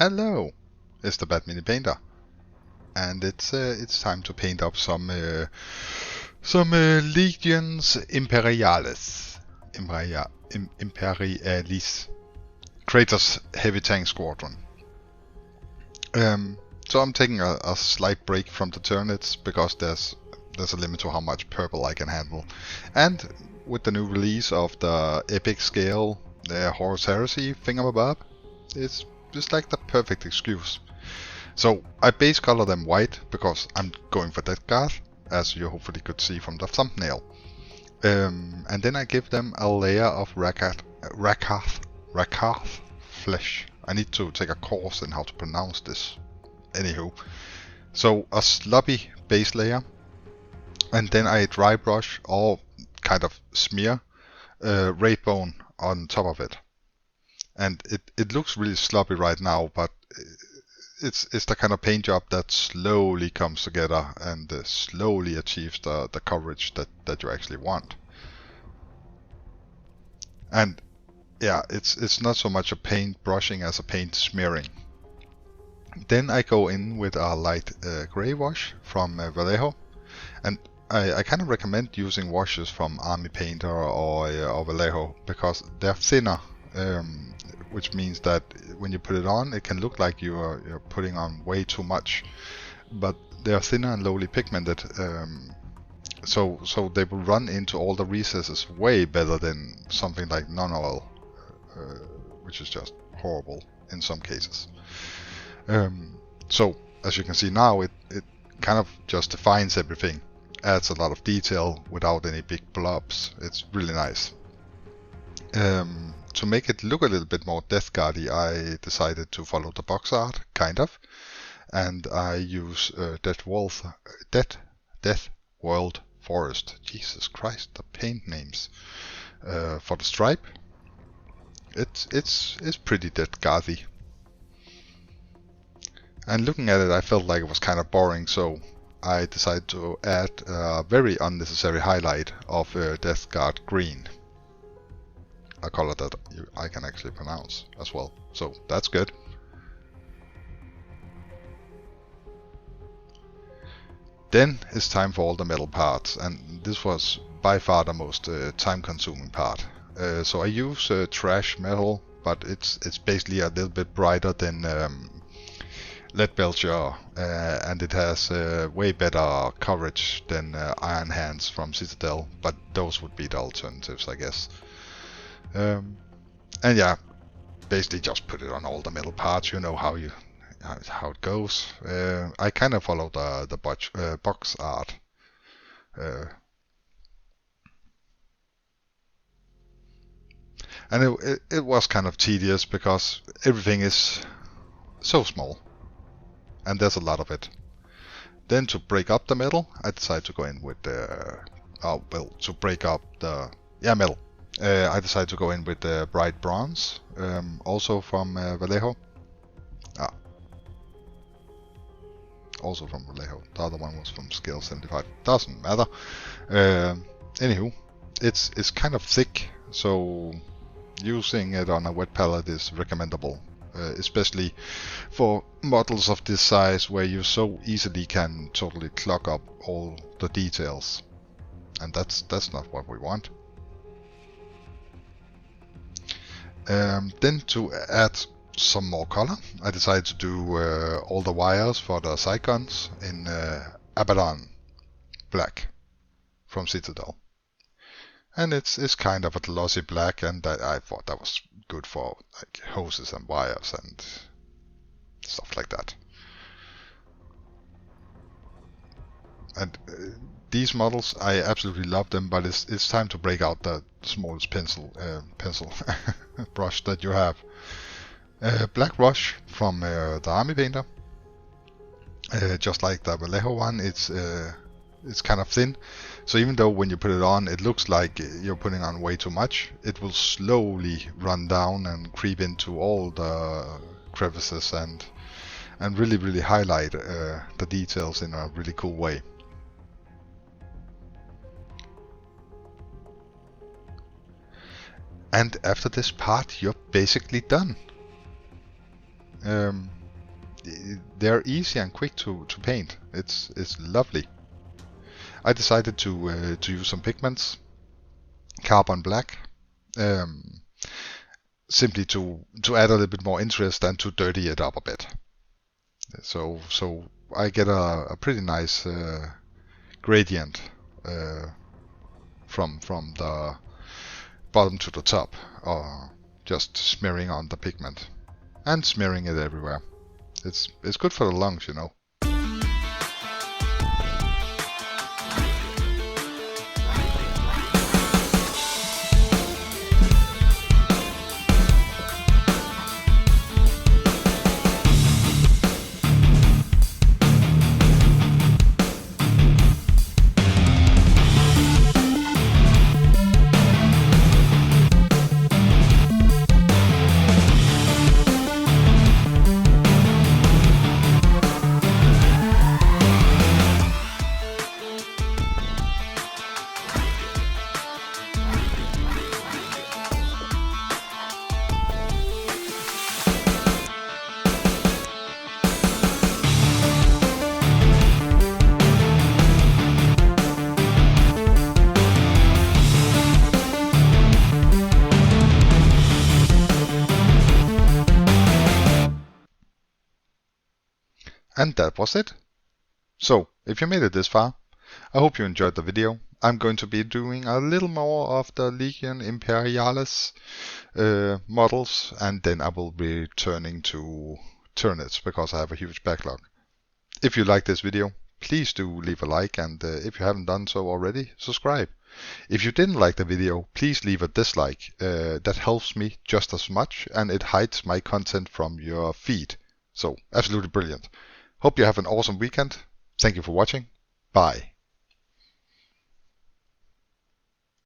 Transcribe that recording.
Hello, it's the Bad Mini Painter, and it's time to paint up some Legions Imperialis Kratos heavy tank squadron. So I'm taking a slight break from the Tyranids because there's a limit to how much purple I can handle, and with the new release of the epic scale, the Horus Heresy thingamabob, it's just like the perfect excuse. So I base color them white because I'm going for Death Guard, as you hopefully could see from the thumbnail. And then I give them a layer of Rakath flesh. I need to take a course in how to pronounce this. Anywho, so a sloppy base layer, and then I dry brush or kind of smear Wraithbone on top of it. And it looks really sloppy right now, but it's the kind of paint job that slowly comes together and slowly achieves the coverage that you actually want. And yeah, it's not so much a paint brushing as a paint smearing. Then I go in with a light gray wash from Vallejo, and I kind of recommend using washes from Army Painter or Vallejo because they're thinner. Which means that when you put it on, it can look like you're putting on way too much, but they are thinner and lowly pigmented, so they will run into all the recesses way better than something like non-oil, which is just horrible in some cases. So as you can see now, it kind of just defines everything, adds a lot of detail without any big blobs. It's really nice. To make it look a little bit more Death Guardy, I decided to follow the box art, kind of, and I use Death World Forest. Jesus Christ, the paint names for the stripe. It's pretty Death Guardy. And looking at it, I felt like it was kind of boring, so I decided to add a very unnecessary highlight of Death Guard green. A color that I can actually pronounce as well, so that's good. Then it's time for all the metal parts, and this was by far the most time-consuming part. So I use trash metal, but it's basically a little bit brighter than Lead Belcher, and it has way better coverage than Iron Hands from Citadel, but those would be the alternatives, I guess. And yeah, basically just put it on all the metal parts. You know how it goes. I kind of follow the box art. And it was kind of tedious because everything is so small, and there's a lot of it. Then to break up the metal, I decided to go in with to break up the metal. I decided to go in with the bright bronze, also from Vallejo. Also from Vallejo. The other one was from Scale 75. Doesn't matter. Anywho, it's kind of thick, so using it on a wet palette is recommendable, especially for models of this size where you so easily can totally clog up all the details, and that's not what we want. Then to add some more color, I decided to do all the wires for the side guns in Abaddon black from Citadel. And it's kind of a glossy black, and I thought that was good for like hoses and wires and stuff like that. And these models, I absolutely love them, but it's time to break out the smallest pencil brush that you have. Black brush from the Army Painter. Just like the Vallejo one, it's kind of thin. So even though when you put it on, it looks like you're putting on way too much, it will slowly run down and creep into all the crevices and really highlight the details in a really cool way. And after this part, you're basically done. they're easy and quick to paint. It's lovely. I decided to use some pigments, carbon black, simply to add a little bit more interest and to dirty it up a bit. So I get a pretty nice gradient from the bottom to the top, or just smearing on the pigment and smearing it everywhere. It's good for the lungs, you know. And that was it. So, if you made it this far, I hope you enjoyed the video. I'm going to be doing a little more of the Legion Imperialis models, and then I will be turning to Tyranids because I have a huge backlog. If you like this video, please do leave a like, and if you haven't done so already, subscribe. If you didn't like the video, please leave a dislike. That helps me just as much, and it hides my content from your feed. So, absolutely brilliant. Hope you have an awesome weekend. Thank you for watching. Bye.